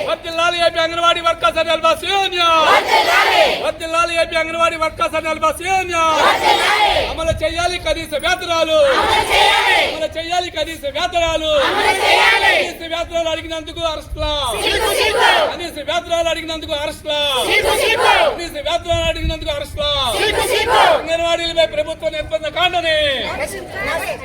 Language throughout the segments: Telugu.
వర్ధిల్లాలి AP anganwadi workers and helpers union. వర్ధిల్లాలి AP anganwadi workers and helpers union. అమలు చేయాలి కనీస వేతనాలు. అమలు చేయాలి కనీస వేతనాలు. కనీస వేతనాలు అడిగినందుకు అరెస్ట్లా. కనీస వేతనాలు అడిగినందుకు అరెస్ట్లా. కనీస వేతనాలు అడిగినందుకు అరెస్ట్లా. అంగన్వాడీలపై ప్రభుత్వ నిర్బంధ కాండని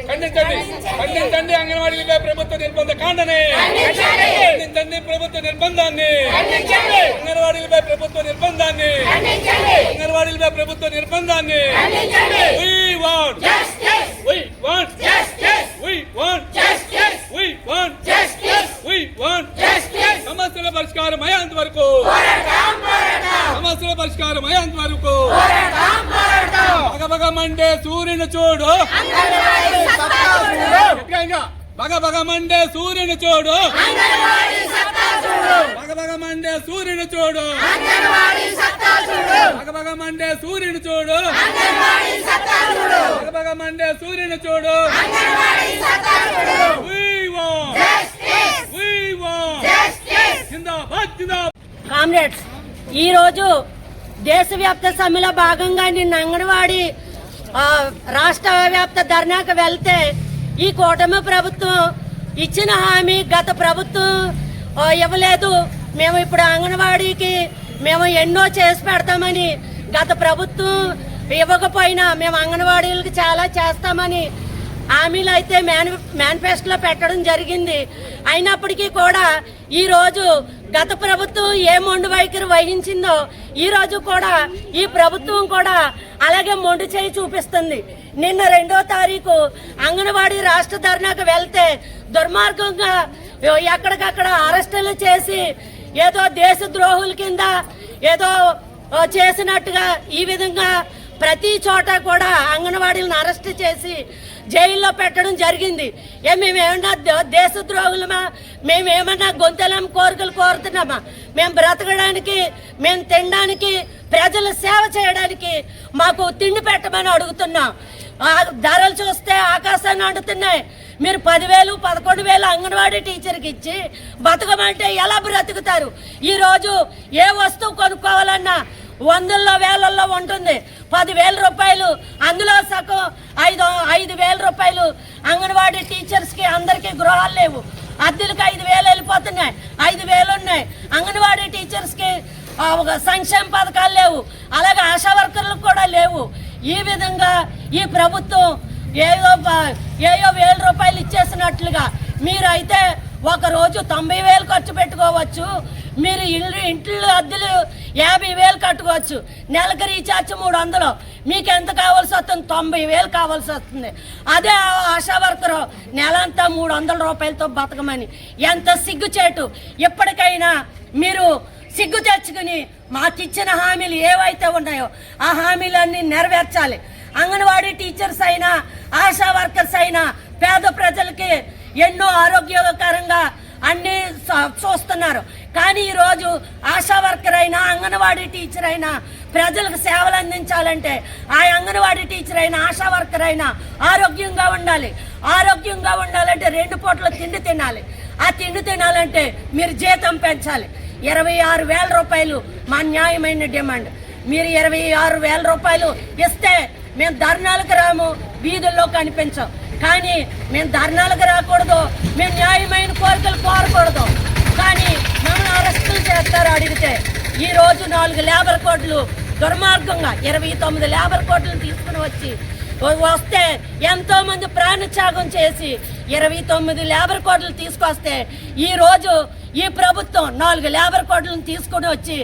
ఖండించండి. ఖండించండి అంగన్వాడీలపై ప్రభుత్వ నిర్బంధ కాండని ఖండించండి. ప్రభుత్వ నిర్బంధాన్ని అంగన్వాడీలపై ప్రభుత్వ నిర్బంధాన్ని అంగన్వాడీలపై ప్రభుత్వ నిర్బంధాన్ని We want justice. We want justice. We want justice. We want justice. We want justice. సమస్యల పరిష్కారం అయ్యేంత వరకు సమస్యల పరిష్కారం అయ్యేంత వరకు బగబగ మండే సూర్యుని చూడు. బగబగ మండే సూర్యుని చూడు. బగబగ మండే సూర్యుని చూడు. బగబగ మండే సూర్యుని చూడు. బగబగ మండే సూర్యుని చూడు. కామ్రేడ్స్, ఈరోజు దేశవ్యాప్త సమ్మెలో భాగంగా నిన్న అంగన్వాడీ రాష్ట్ర వ్యాప్త ధర్నాకు వెళ్తే ఈ కూటమి ప్రభుత్వం ఇచ్చిన హామీ గత ప్రభుత్వం ఇవ్వలేదు. మేము ఇప్పుడు అంగన్వాడీకి మేము ఎన్నో చేసి పెడతామని గత ప్రభుత్వం ఇవ్వకపోయినా మేము అంగన్వాడీలకు చాలా చేస్తామని హామీలు అయితే మేనిఫెస్టోలో పెట్టడం జరిగింది. అయినప్పటికీ కూడా ఈరోజు గత ప్రభుత్వం ఏ మొండు వైఖరి వహించిందో ఈరోజు కూడా ఈ ప్రభుత్వం కూడా అలాగే మొండు చేయి చూపిస్తుంది. నిన్న 2వ తారీఖు అంగన్వాడీ రాష్ట్ర ధర్నాకు వెళ్తే దుర్మార్గంగా ఎక్కడికక్కడ అరెస్టులు చేసి ఏదో దేశ ద్రోహుల కింద ఏదో చేసినట్టుగా ఈ విధంగా ప్రతి చోట కూడా అంగన్వాడీలను అరెస్ట్ చేసి జైల్లో పెట్టడం జరిగింది. మేమేమన్నా దేశ ద్రోహులమా? మేమేమన్నా గొంతెలం కోరికలు కోరుతున్నామా? మేము బ్రతకడానికి, మేము తినడానికి, ప్రజల సేవ చేయడానికి మాకు తిండి పెట్టమని అడుగుతున్నాం. ధరలు చూస్తే ఆకాశాన్ని అంటున్నాయి. మీరు 10,000, 11,000 అంగన్వాడీ టీచర్కి ఇచ్చి బతకమంటే ఎలా బ్రతుకుతారు? ఈరోజు ఏ వస్తువు కొనుక్కోవాలన్నా వందల్లో వేలల్లో ఉంటుంది. 10,000 రూపాయలు, అందులో సగం 5,000 రూపాయలు అంగన్వాడీ టీచర్స్కి అందరికీ గృహాలు లేవు. అద్దెలకు 5,000 వెళ్ళిపోతున్నాయి. 5,000 ఉన్నాయి. అంగన్వాడీ టీచర్స్కి సంక్షేమ పథకాలు లేవు. అలాగే ఆశా వర్కర్లకు కూడా లేవు. ఈ విధంగా ఈ ప్రభుత్వం ఏదో 1,000 రూపాయలు ఇచ్చేసినట్లుగా మీరైతే ఒకరోజు 90,000 ఖర్చు పెట్టుకోవచ్చు. మీరు ఇంట్లో అద్దెలు 50,000 కట్టుకోవచ్చు. నెలకు రీఛార్జ్ 300. మీకు ఎంత కావాల్సి వస్తుంది? 90,000 కావాల్సి వస్తుంది. అదే ఆశా వర్కరు నెలంతా 300 రూపాయలతో బతకమని. ఎంత సిగ్గుచేటు! ఎప్పటికైనా మీరు సిగ్గు తెచ్చుకుని మాకిచ్చిన హామీలు ఏవైతే ఉన్నాయో ఆ హామీలన్నీ నెరవేర్చాలి. అంగన్వాడీ టీచర్స్ అయినా, ఆశా వర్కర్స్ అయినా పేద ప్రజలకి ఎన్నో ఆరోగ్యకరంగా అన్ని చూస్తున్నారు. కానీ ఈరోజు ఆశా వర్కర్ అయినా, అంగన్వాడీ టీచర్ అయినా ప్రజలకు సేవలు అందించాలంటే ఆ అంగన్వాడీ టీచర్ అయినా, ఆశా వర్కర్ అయినా ఆరోగ్యంగా ఉండాలి. ఆరోగ్యంగా ఉండాలంటే 2 పూటల తిండి తినాలి. ఆ తిండి తినాలంటే మీరు జీతం పెంచాలి. 26,000 రూపాయలు మా న్యాయమైన డిమాండ్. మీరు 26,000 రూపాయలు ఇస్తే మేము ధర్నాలకు రాము, వీధుల్లో కనిపించాం. కానీ మేము ధర్నాలకు రాకూడదు, మేము న్యాయమైన కోరికలు కోరకూడదు. కానీ మమ్మల్ని అరెస్టులు చేస్తారు అడిగితే. ఈరోజు 4 లేబర్ కోడ్లు దుర్మార్గంగా 29 లేబర్ కోడ్లను తీసుకుని వస్తే ఎంతో మంది ప్రాణత్యాగం చేసి 29 లేబర్ కోడ్లు తీసుకొస్తే ఈరోజు ఈ ప్రభుత్వం 4 లేబర్ కోడ్లను తీసుకుని వచ్చి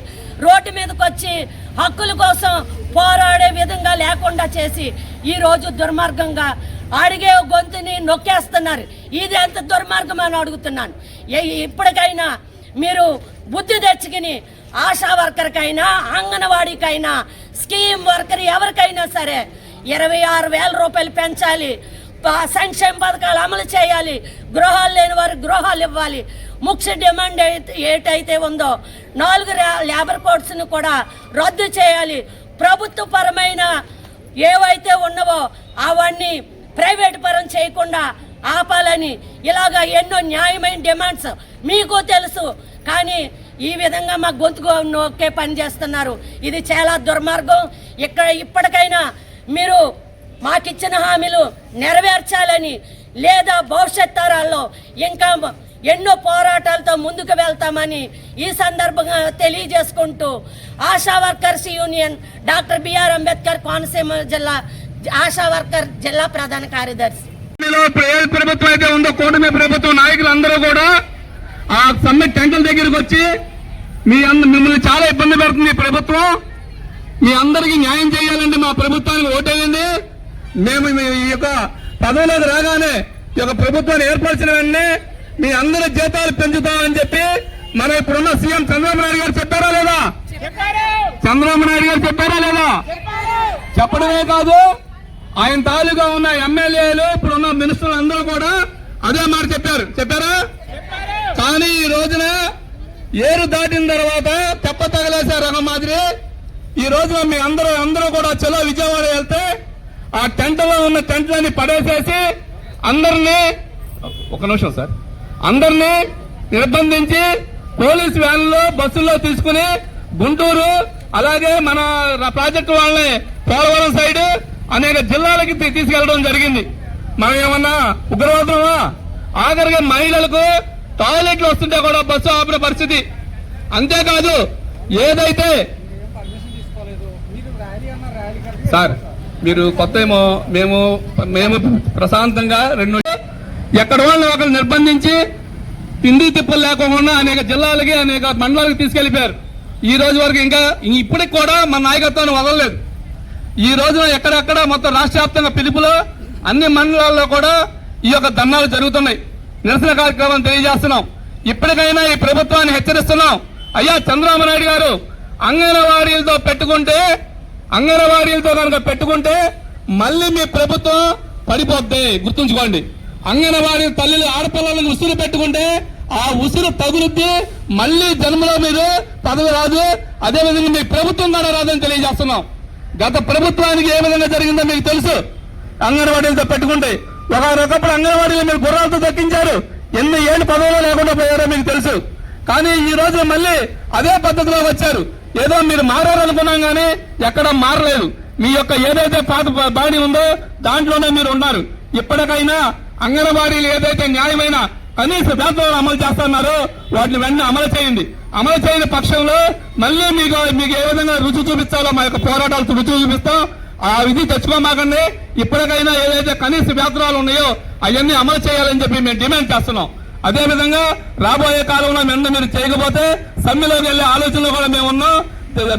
రోడ్డు మీదకి వచ్చి హక్కుల కోసం పోరాడే విధంగా లేకుండా చేసి ఈరోజు దుర్మార్గంగా అడిగే గొంతుని నొక్కేస్తున్నారు. ఇది ఎంత దుర్మార్గం అని అడుగుతున్నాను. ఇప్పటికైనా మీరు బుద్ధి తెచ్చుకుని ఆశా వర్కర్కైనా, అంగన్వాడీకైనా, స్కీమ్ వర్కర్ ఎవరికైనా సరే 26,000 రూపాయలు పెంచాలి. సంక్షేమ పథకాలు అమలు చేయాలి. గృహాలు లేని వారికి గృహాలు ఇవ్వాలి. ముఖ్య డిమాండ్ ఏటైతే ఉందో 4 లేబర్ కోడ్స్ను కూడా రద్దు చేయాలి. ప్రభుత్వ పరమైన ఏవైతే ఉన్నావో అవన్నీ ప్రైవేట్ పరం చేయకుండా ఆపాలని ఇలాగా ఎన్నో న్యాయమైన డిమాండ్స్ మీకు తెలుసు. కానీ ఈ విధంగా మా గొంతుకు నొక్కే పని చేస్తున్నారు. ఇది చాలా దుర్మార్గం. ఇప్పటికైనా మీరు మాకిచ్చిన హామీలు నెరవేర్చాలని, లేదా భవిష్యత్ తరాల్లో ఇంకా ఎన్నో పోరాటాలతో ముందుకు వెళ్తామని ఈ సందర్భంగా తెలియజేసుకుంటూ Asha workers union doctor BR Ambedkar Konaseema జిల్లా ఆశా వర్కర్ జిల్లా ప్రధాన కార్యదర్శి. ఏ ప్రభుత్వం అయితే ఉందో కూటమి ప్రభుత్వం నాయకులు అందరూ కూడా ఆ సమ్మె టెంట్ల దగ్గరికి వచ్చి మిమ్మల్ని చాలా ఇబ్బంది పెడుతుంది ఈ ప్రభుత్వం, మీ అందరికీ న్యాయం చేయాలంటే మా ప్రభుత్వానికి ఓటేయండి, మేము ఈ యొక్క పదవిలోకి రాగానే ఈ యొక్క ప్రభుత్వాన్ని ఏర్పరిచిన వెంటనే మీ అందరి జీతాలు పెంచుతామని చెప్పి మన ఇప్పుడున్న సీఎం చంద్రబాబు నాయుడు గారు చెప్పారా లేదా? చంద్రబాబు నాయుడు గారు చెప్పారా లేదా? చెప్పడమే కాదు, ఆయన తాలూగా ఉన్న ఎమ్మెల్యేలు ఇప్పుడున్న మినిస్టర్లు అందరూ కూడా అదే మాట చెప్పారా? కానీ ఈ రోజున ఏరు దాటిన తర్వాత తెప్ప తగలేసే రకం మాదిరి ఈ రోజున మీ అందరూ కూడా చలో విజయవాడ వెళ్తే ఆ టెంట్లో ఉన్న టెంట్లని పడేసేసి అందరినీ అందరినీ నిర్బంధించి పోలీసు వ్యాన్లో బస్సుల్లో తీసుకుని గుంటూరు అలాగే మన ప్రాజెక్టు వాళ్ళని పోలవరం సైడ్ అనేక జిల్లాలకి తీసుకెళ్లడం జరిగింది. మనం ఏమన్నా ఉగ్రవాదమా? ఆఖరిగా మహిళలకు టాయిలెట్లు వస్తుంటే కూడా బస్సు ఆపిన పరిస్థితి. అంతేకాదు ఏదైతే సార్ మీరు కొత్త ఏమో మేము ప్రశాంతంగా ఎక్కడ వాళ్ళని ఒకరు నిర్బంధించి తిండి తిప్పలు లేకుండా అనేక జిల్లాలకి అనేక మండలాలకు తీసుకెళ్లిపోయారు. ఈ రోజు వరకు ఇంకా ఇప్పటికి కూడా మన నాయకత్వాన్ని వదలలేదు. ఈ రోజున ఎక్కడెక్కడ మొత్తం రాష్ట్ర వ్యాప్తంగా పిలుపులో అన్ని మండలాల్లో కూడా ఈ యొక్క ధర్నాలు జరుగుతున్నాయి. నిరసన కార్యక్రమం తెలియజేస్తున్నాం. ఇప్పటికైనా ఈ ప్రభుత్వాన్ని హెచ్చరిస్తున్నాం. అయ్యా చంద్రబాబు నాయుడు గారు, అంగన్వాడీలతో కనుక పెట్టుకుంటే మళ్ళీ మీ ప్రభుత్వం పడిపోద్ది, గుర్తుంచుకోండి. అంగన్వాడీ తల్లిలు ఆడపిల్లలను ఉసురు పెట్టుకుంటే ఆ ఉసురు తగులుద్ది, మళ్ళీ జన్మలో మీరు పదవి రాదు, అదేవిధంగా మీ ప్రభుత్వం కూడా రాదని తెలియజేస్తున్నాం. గత ప్రభుత్వానికి ఏ విధంగా జరిగిందో మీకు తెలుసు. అంగన్వాడీలతో పెట్టుకుంటే ఒకప్పుడు అంగన్వాడీలు మీరు గుర్రాలతో దక్కించారు, ఎన్ని ఏళ్ళు పదవులు లేకుండా పోయారో మీకు తెలుసు. కానీ ఈ రోజు మళ్ళీ అదే పద్ధతిలో వచ్చారు. ఏదో మీరు మారారనుకున్నాం కానీ ఎక్కడ మారలేదు. మీ యొక్క ఏదైతే పాత బాడీ ఉందో దాంట్లోనే మీరు ఉన్నారు. ఇప్పటికైనా అంగన్వాడీలు ఏదైతే న్యాయమైన కనీస వేతనాలు అమలు చేస్తున్నారో వాటిని వెంటనే అమలు చేయండి. అమలు చేయని పక్షంలో మళ్ళీ మీకు ఏ విధంగా రుచి చూపించాలో మా యొక్క పోరాటాలు రుచి చూపిస్తాం. ఆ విధి తెచ్చుకోమాకండి. ఇప్పటికైనా ఏదైతే కనీస వేతనాలు ఉన్నాయో అవన్నీ అమలు చేయాలని చెప్పి మేము డిమాండ్ చేస్తున్నాం. అదేవిధంగా రాబోయే కాలంలో మీరు చేయకపోతే సమ్మెలోకి వెళ్లే ఆలోచనలో కూడా మేము ఉన్నాం.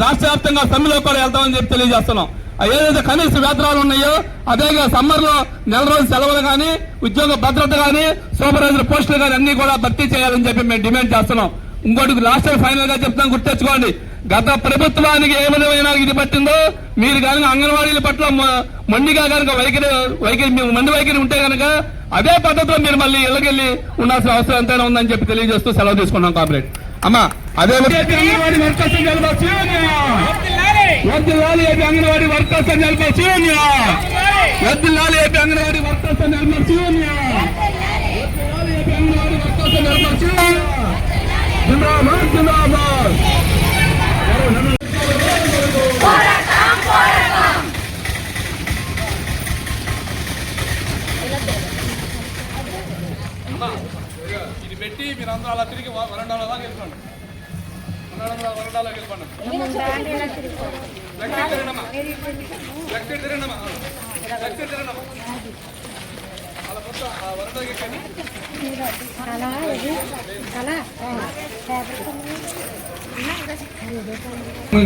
రాష్ట్ర వ్యాప్తంగా సమ్మెలో కూడా వెళ్తామని చెప్పి తెలియజేస్తున్నాం. ఏదైతే కనీస వేతనాలు ఉన్నాయో అదే సమ్మర్ లో నెల రోజుల సెలవులు కానీ, ఉద్యోగ భద్రత కానీ, సూపర్వైజర్ పోస్టులు కానీ అన్ని కూడా భర్తీ చేయాలని చెప్పి మేము డిమాండ్ చేస్తున్నాం. ఇంకోటి లాస్ట్ ఫైనల్ గా చెప్తాం, గుర్తెచ్చుకోండి. గత ప్రభుత్వానికి ఏ విధమైన ఇది పట్టిందో మీరు కనుక అంగన్వాడీల పట్ల మొండిగా కనుక మండి వైఖరి ఉంటే కనుక అదే పద్ధతిలో మీరు మళ్ళీ ఇళ్ళకెళ్ళి ఉండాల్సిన అవసరం ఎంతైనా ఉందని చెప్పి తెలియజేస్తూ సెలవు తీసుకున్నాం. కాంప్లెట్ అమ్మా అదే అంగన్వాడీ వర్కర్స్ వద్దులాలి ఏపీ అంగన్వాడీ వర్కర్స్ వద్దులాలి ఏపీ అంగన్వాడీ వర్కర్స్ జిందాబాద్ జిందాబాద్. ఇది పెట్టి మీరు అందరూ అలా తిరిగి వరండాలో దాకా వెళ్ళిపోండి. వరండాలోకి వెళ్ళిపోండి. అలా మొత్తం ఆ వరండాకి ఎక్కండి.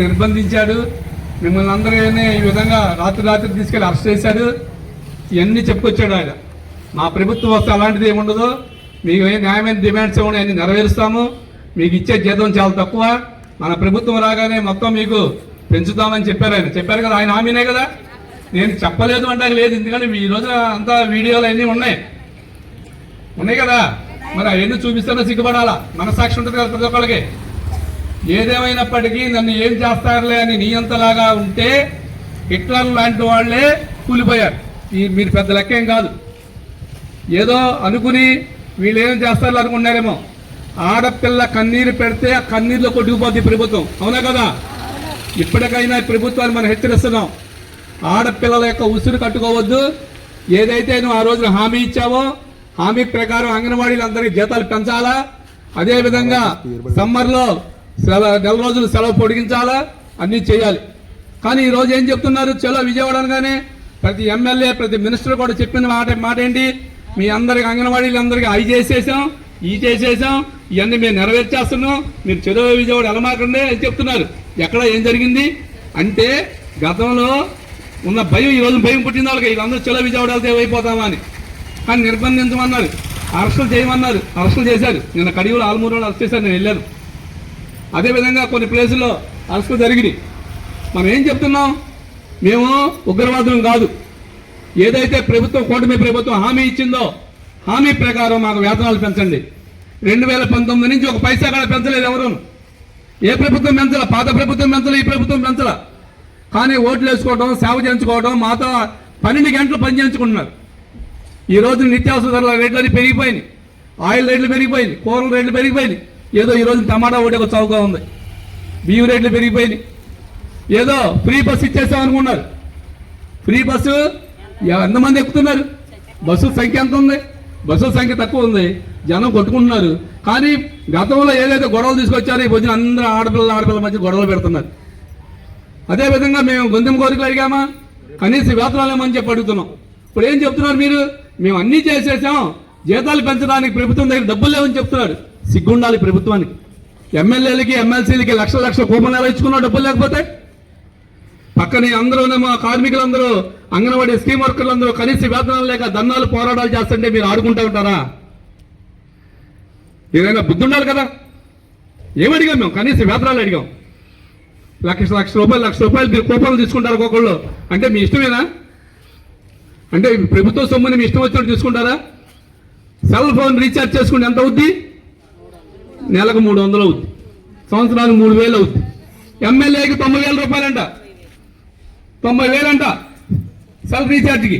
నిర్బంధించాడు, మిమ్మల్ని అందరినీ ఈ విధంగా రాత్రి తీసుకెళ్లి అరెస్ట్ చేశాడు. ఇవన్నీ చెప్పుకొచ్చాడు ఆయన. మా ప్రభుత్వం వస్తే అలాంటిది ఏముండదు, మీకు ఏ న్యాయమైన డిమాండ్స్ ఏమో అన్ని నెరవేరుస్తాము, మీకు ఇచ్చే జీతం చాలా తక్కువ, మన ప్రభుత్వం రాగానే మొత్తం మీకు పెంచుతామని చెప్పారు కదా. ఆయన హామీనే కదా, నేను చెప్పలేదు అంటే లేదు. ఎందుకంటే ఈ రోజు అంతా వీడియోలు అన్నీ ఉన్నాయి కదా, మరి అవన్నీ చూపిస్తానో సిగ్గుపడాలా, మనసాక్షి ఉంటుంది కదా ప్రతి ఒక్కరికి. ఏదేమైనప్పటికీ నన్ను ఏం చేస్తారులే అని నీయంతలాగా ఉంటే హిట్లర్ లాంటి వాళ్లే కూలిపోయారు. మీరు పెద్ద లెక్కేం కాదు. ఏదో అనుకుని వీళ్ళు ఏం చేస్తారు అనుకున్నారేమో. ఆడపిల్ల కన్నీరు పెడితే ఆ కన్నీరులో కొట్టుకుపోద్ది ప్రభుత్వం, అవునా కదా? ఇప్పటికైనా ప్రభుత్వాన్ని మనం హెచ్చరిస్తున్నాం. ఆడపిల్లల యొక్క ఉసురు కట్టుకోవద్దు. ఏదైతే నువ్వు ఆ రోజున హామీ ఇచ్చావో హామీ ప్రకారం అంగన్వాడీలందరికీ జీతాలు పెంచాలా, అదేవిధంగా సమ్మర్లో నెల రోజులు సెలవు పొడిగించాలా, అన్నీ చేయాలి. కానీ ఈ రోజు ఏం చెప్తున్నారు? చలో విజయవాడ అనగానే ప్రతి ఎమ్మెల్యే ప్రతి మినిస్టర్ కూడా చెప్పిన మాట ఏంటి? మీ అందరికి అంగన్వాడీలందరికీ అవి చేసేసాం, ఈ చేసేసాం, ఇవన్నీ మేము నెరవేర్చేస్తున్నాం, మీరు చలో విజయవాడ వెళ్ళమాకండి అని చెప్తున్నారు. ఎక్కడ ఏం జరిగింది అంటే గతంలో ఉన్న భయం ఈ రోజు భయం పుట్టిన వాళ్ళకి వీళ్ళందరూ చలో విజయవాడ వెళ్తే అయిపోతామా అని. కానీ నిర్బంధించమన్నారు, అరెస్టులు చేయమన్నారు, అరెస్టులు చేశారు. నిన్న కడియూరు ఆల్మూరులో అరెస్ట్ చేశారు, నేను వెళ్ళాను. అదేవిధంగా కొన్ని ప్లేసుల్లో అరెస్టులు జరిగినాయి. మనం ఏం చెప్తున్నాం? మేము ఉగ్రవాదులం కాదు. ఏదైతే ప్రభుత్వం కూటమి ప్రభుత్వం హామీ ఇచ్చిందో హామీ ప్రకారం మాకు వేతనాలు పెంచండి. 2019 నుంచి ఒక పైసా కూడా పెంచలేదు ఎవరు. ఏ ప్రభుత్వం పెంచాల? పాత ప్రభుత్వం పెంచాల, ఈ ప్రభుత్వం పెంచాల. కానీ ఓట్లు వేసుకోవడం, సేవ చేయించుకోవడం, మాతో 12 గంటలు పని చేయించుకుంటున్నారు. ఈ రోజు నిత్యావసర ధరల రేట్లన్నీ పెరిగిపోయినాయి, ఆయిల్ రేట్లు పెరిగిపోయినాయి, కూరల రేట్లు పెరిగిపోయినాయి. ఏదో ఈరోజు టమాటా ఒకటి ఒక చౌకగా ఉంది, బియ్యం రేట్లు పెరిగిపోయినాయి. ఏదో ఫ్రీ బస్సు ఇచ్చేసాం అనుకున్నారు. ఫ్రీ బస్సు ఎంతమంది ఎక్కుతున్నారు? బస్సుల సంఖ్య ఎంత ఉంది? బస్సుల సంఖ్య తక్కువ ఉంది, జనం కొట్టుకుంటున్నారు. కానీ గతంలో ఏదైతే గొడవలు తీసుకొచ్చారో ఈ పొద్దున అందరూ ఆడపిల్లల మధ్య గొడవలు పెడుతున్నారు. అదేవిధంగా మేము గొంతెం కోరికలు అడిగామా? కనీస వేతనాలు ఏమని చెప్పి అడుగుతున్నాం. ఇప్పుడు ఏం చెప్తున్నారు మీరు? మేము అన్నీ చేసేసాం, జీతాలు పెంచడానికి ప్రభుత్వం దగ్గర డబ్బులు లేవని చెప్తున్నారు. సిగ్గుండాలి ప్రభుత్వానికి. ఎమ్మెల్యేలకి ఎమ్మెల్సీలకి లక్షల కూపన్లు ఎలా ఇచ్చుకున్నా డబ్బులు లేకపోతే? పక్కనే అందరూ కార్మికులందరూ అంగన్వాడీ స్కీమ్ వర్కర్లందరూ కనీస వేతనాలు లేక ధర్నాలు పోరాటాలు చేస్తుంటే మీరు ఆడుకుంటూ ఉంటారా? ఏదైనా బుద్ధి ఉండాలి కదా. ఏమడిగాం మేము? కనీస వేతనాలు అడిగాం. లక్ష రూపాయలు మీరు కూపన్లు తీసుకుంటారు ఒక్కొక్కళ్ళు. అంటే మీ ఇష్టమేనా? అంటే ప్రభుత్వ సొమ్ముని మీ ఇష్టం వచ్చినట్టు తీసుకుంటారా? సెల్ ఫోన్ రీఛార్జ్ చేసుకుంటే ఎంత అవుద్ది? నెలకు 300 అవుద్ది, సంవత్సరానికి 3000 అవుద్ది. ఎమ్మెల్యేకి 90,000 రూపాయలంట, 90,000 అంట సెల్ రీఛార్జ్కి.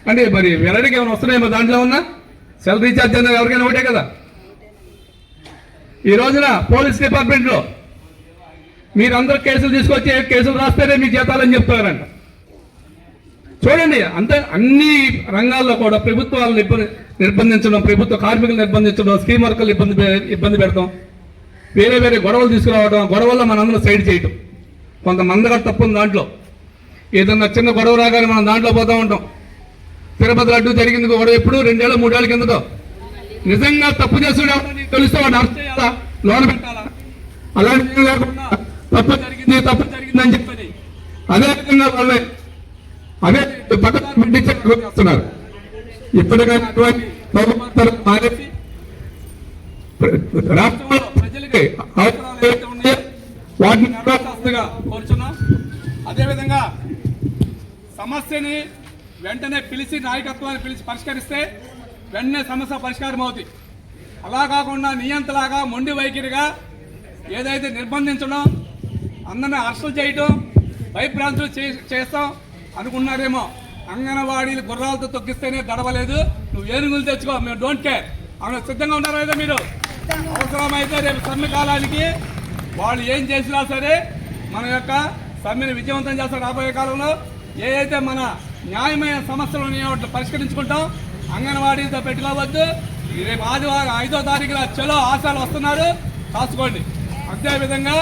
అంటే మరి వెరడికి ఏమైనా వస్తున్నాయేమో దాంట్లో ఉన్నా? సెల్ రీఛార్జ్ అనేది ఎవరికైనా ఒకటే కదా. ఈ రోజున పోలీస్ డిపార్ట్మెంట్లో మీరందరూ కేసులు తీసుకొచ్చి కేసులు రాస్తేనే మీ జీతాలని చెప్తారంట. చూడండి, అంతే అన్ని రంగాల్లో కూడా ప్రభుత్వాలను నిర్బంధించడం, ప్రభుత్వ కార్మికులు నిర్బంధించడం, స్కీమ్ వర్కర్లు ఇబ్బంది పెడతాం, వేరే గొడవలు తీసుకురావడం, గొడవల్లో మనందరం సైడ్ చేయటం. కొంతమంది కూడా తప్పు ఉంది దాంట్లో. ఏదన్నా చిన్న గొడవ రాగానే మనం దాంట్లో పోతూ ఉంటాం. తిరుపతి లడ్డు జరిగింది గొడవ ఎప్పుడు 2 ఏళ్ళ 3 ఏళ్ళ కిందతో. నిజంగా తప్పు చేస్తుండే తెలిస్తే వాడిని అరెస్ట్ చేయాలా, లోన్ పెట్టాలా? అలాంటి లేకుండా తప్పు జరిగింది అని చెప్పని అదేవిధంగా వాళ్ళే అదే పక్కన పెట్టించే చేస్తున్నారు. ఇప్పటికైనా మానేసి రాష్ట్రంలో ప్రజలకి అవసరాలు ఏవైతే ఉన్నాయో వాటిని నెరవేర్చాల్సిందిగా కోరుచున్నాం. అదేవిధంగా సమస్యని వెంటనే పిలిచి నాయకత్వాన్ని పిలిచి పరిష్కరిస్తే వెంటనే సమస్య పరిష్కారం అవుతుంది. అలా కాకుండా నియంతలాగా మొండి వైఖరిగా ఏదైతే నిర్బంధించడం, అందరినీ అరెస్టులు చేయటం, భయభ్రాంతులు చేస్తాం అనుకున్నారేమో. అంగన్వాడీలు గుర్రాలతో తొక్కిస్తేనే గడవలేదు, నువ్వు ఏనుగులు తెచ్చుకో, మేము డోంట్ కేర్. అవును, సిద్ధంగా ఉన్నారా అయితే మీరు? అవసరమైతే రేపు సమ్మె కాలానికి వాళ్ళు ఏం చేసినా సరే మన యొక్క సమ్మెను విజయవంతం చేస్తారు. రాబోయే కాలంలో ఏ అయితే మన న్యాయమైన సమస్యలు ఉన్నాయో వాటిని పరిష్కరించుకుంటాం. అంగన్వాడీతో పెట్టుకోవద్దు. రేపు ఆదివారం 5వ తారీఖున చలో ఆశాలు వస్తున్నారు, కాసుకోండి. అదేవిధంగా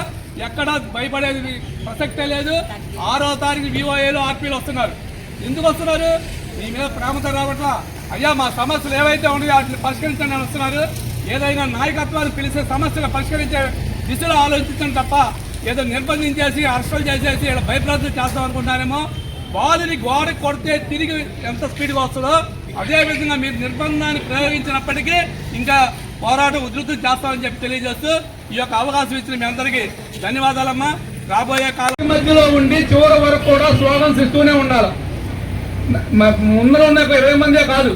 ఎక్కడ భయపడేది ప్రసక్తే లేదు. 6వ తారీఖు విఓఏలు ఆర్పీలు వస్తున్నారు. ఎందుకు వస్తున్నారు? మీ మీద ప్రేమతో రావట్లా. అయ్యా మా సమస్యలు ఏవైతే ఉన్నాయో వాటిని పరిష్కరించండి అని వస్తున్నారు. ఏదైనా నాయకత్వాన్ని పిలిచే సమస్యలు పరిష్కరించే దిశలో ఆలోచించండి తప్ప ఏదో నిర్బంధించేసి అరెస్టులు చేసేసి ఇలా భయప్రాంతం చేస్తాం అనుకుంటారేమో. బాలుని గోడ కొడితే తిరిగి ఎంత స్పీడ్గా వస్తుందో అదేవిధంగా మీరు నిర్బంధాన్ని ప్రయోగించినప్పటికీ ఇంకా పోరాటం ఉధృతం చేస్తామని చెప్పి తెలియజేస్తూ ఈ యొక్క అవకాశం ఇచ్చిన మీ అందరికీ ధన్యవాదాలమ్మా. రాబోయే కాలం మధ్యలో ఉండి చివరి వరకు కూడా స్లోగన్స్ ఇస్తూనే ఉండాలి. ముందర ఉన్న 20 మందే కాదు,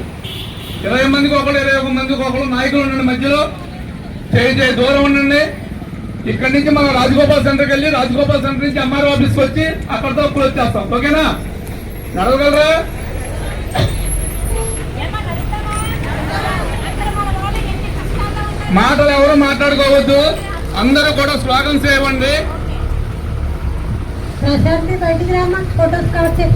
20 మందికి ఒకళ్ళు 21 మందికి ఒకళ్ళు నాయకులు ఉండండి. మధ్యలో చేయి దూరం ఉండండి. ఇక్కడి నుంచి మనం రాజగోపాల్ సెంటర్కి వెళ్ళి రాజగోపాల్ సెంటర్ నుంచి ఎంఆర్ఓ ఆఫీస్కి వచ్చి అక్కడితో క్లోజ్ చేస్తాం. ఓకేనా? నడవగలరా? మాటలు ఎవరు మాట్లాడుకోవద్దు, అందరూ కూడా స్లోగన్స్ ఇవ్వండి. ప్రశాంతి బయటికి రామా, ఫోటోస్ కావచ్చు.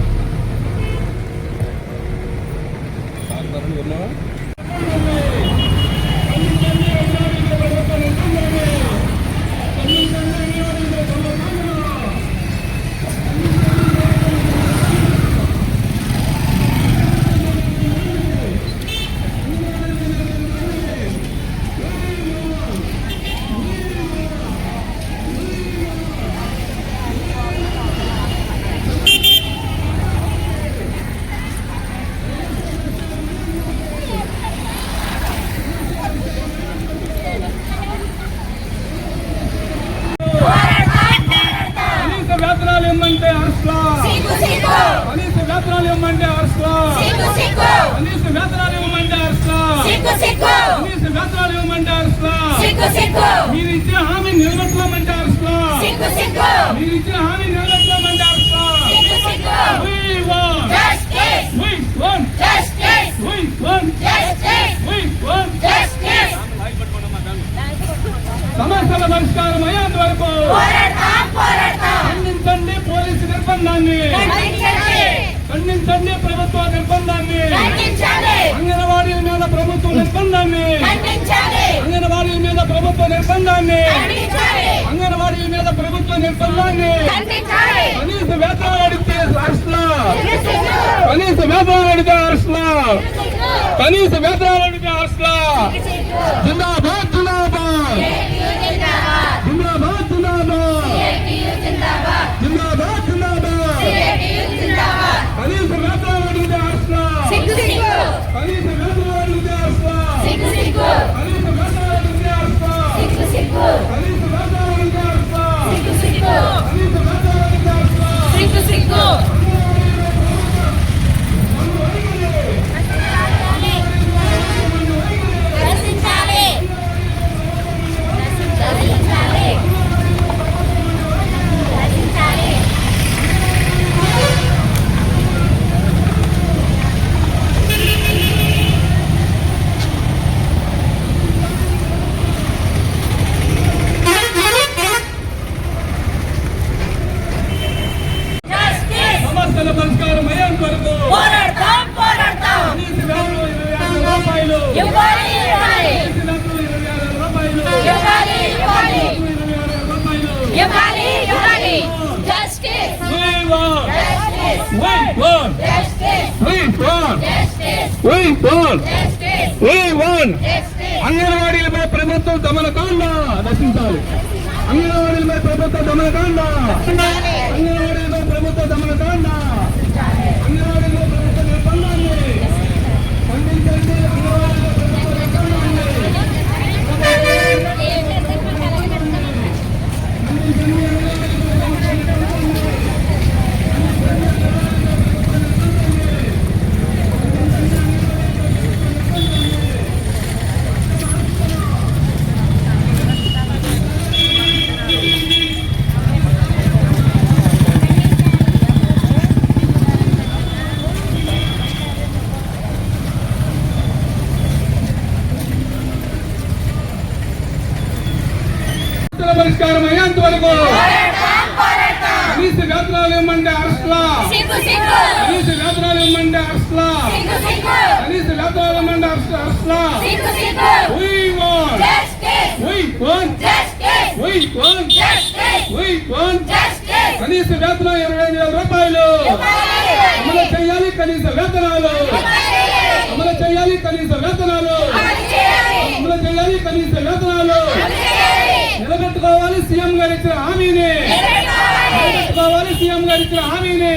వేతనాలు ఇవ్వమంటే అరెస్ట్లా, కనీస వేతనాలు ఇవ్వమంటే అరెస్ట్లా, కనీస వేతనాలు ఇవ్వమంటే అరెస్ట్లా, కనీస వేతనాలు ఇవ్వమంటే అరెస్ట్లా, మీరు ఇచ్చిన హామీ నిలబెట్టుకోమంటే అరెస్ట్లా, మీరు ఇచ్చిన హామీ నిలబెట్టుకోమంటే అరెస్ట్లా. We want justice. We want justice. We want justice. We want justice. సమస్యల పరిష్కారం అయ్యేంత వరకు ఖండించండి పోలీసు నిర్బంధాన్ని, ఖండించండి ప్రభుత్వ నిర్బంధాన్ని, అంగన్వాడీల మీద ప్రభుత్వ నిర్బంధాన్ని, అంగన్వాడీల మీద ప్రభుత్వ నిర్బంధాన్ని, అంగన్వాడీల మీద ప్రభుత్వ నిర్బంధాన్ని. కనీస వేతనాలు అడిగితే అరెస్ట్లా, కనీస వేతనాలు అడిగితే అరెస్ట్లా, కనీస వేతనాలు అడిగితే అరెస్ట్లా. జిందాబాద్ జిందాబాద్ జిందాబాద్ జిందాబాద్ జిందాబాద్ జిందాబాద్. కనీస వేతనాలు అడిగితే అరెస్ట్లా, కనీస వేతనాలు అడిగితే అరెస్ట్లా, కనీస వేతనాలు అడిగితే అరెస్ట్లా, కనీస వేతనాలు అడిగితే అరెస్ట్లా, కనీస వేతనాలు అడిగితే అరెస్ట్లా. సమస్యల పరిష్కారం అయ్యేంత వరకు కనీస వేతనం 25,000 రూపాయలు, కనీస వేతనం 25,000 రూపాయలు, 25,000 రూపాయలు. We want. అంగన్వాడీలపై ప్రభుత్వం దమనకాండ రచించాలి. అంగన్వాడీలపై ప్రభుత్వ దమనకాండ, అంగన్వాడీలపై ప్రభుత్వ దమనకాండ, అంగన్వాడీలపై ప్రభుత్వ నిర్బంధాన్ని ఖండించండి. అంగన్వాడీలపై ప్రభుత్వ పరిష్కారం అయ్యేంత వరకు కనీస వేతనాలు ఇవ్వమంటే అరెస్ట్లా, కనీస వేతనాలు ఇవ్వమంటే అరెస్ట్లా, కనీస వేతనాలు ఇవ్వమంటే అరెస్ట్లా. We want justice. We want justice. We want justice. We want justice. కనీస వేతనం 25,000 రూపాయలు అమలు చేయాలి. కనీస వేతనాలు అమలు చేయాలి. కనీస వేతనాలు అమలు చేయాలి. కనీస వేతనాలు నిలబెట్టుకోవాలి. సీఎం గారు ఇచ్చిన హామీని నిలబెట్టుకోవాలి. సీఎం గారు ఇచ్చిన హామీని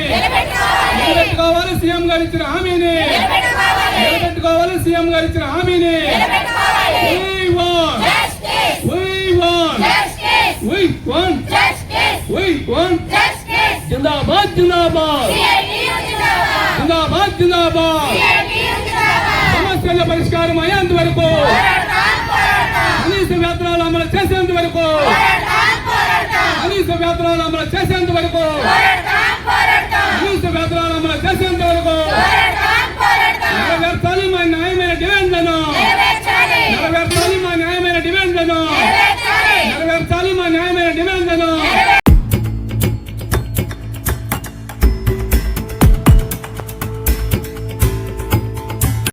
నిలబెట్టుకోవాలి. సీఎం గారు ఇచ్చిన హామీని నిలబెట్టుకోవాలి. సీఎం గారు ఇచ్చిన హామీని. We want justice. We want justice. We want justice. We want justice. జిందాబాద్ జిందాబాద్ జిందాబాద్ జిందాబాద్. సమస్యల పరిష్కారం అయ్యేంత వరకు, కనీస వేతనాలు అమలు చేసేంత వరకు, కనీస వేతనాలు అమలు చేసేంత వరకు, కనీస వేతనాలు అమలు చేసేంత వరకు నెరవేర్చాలి మా న్యాయమైన డిమాండ్లను.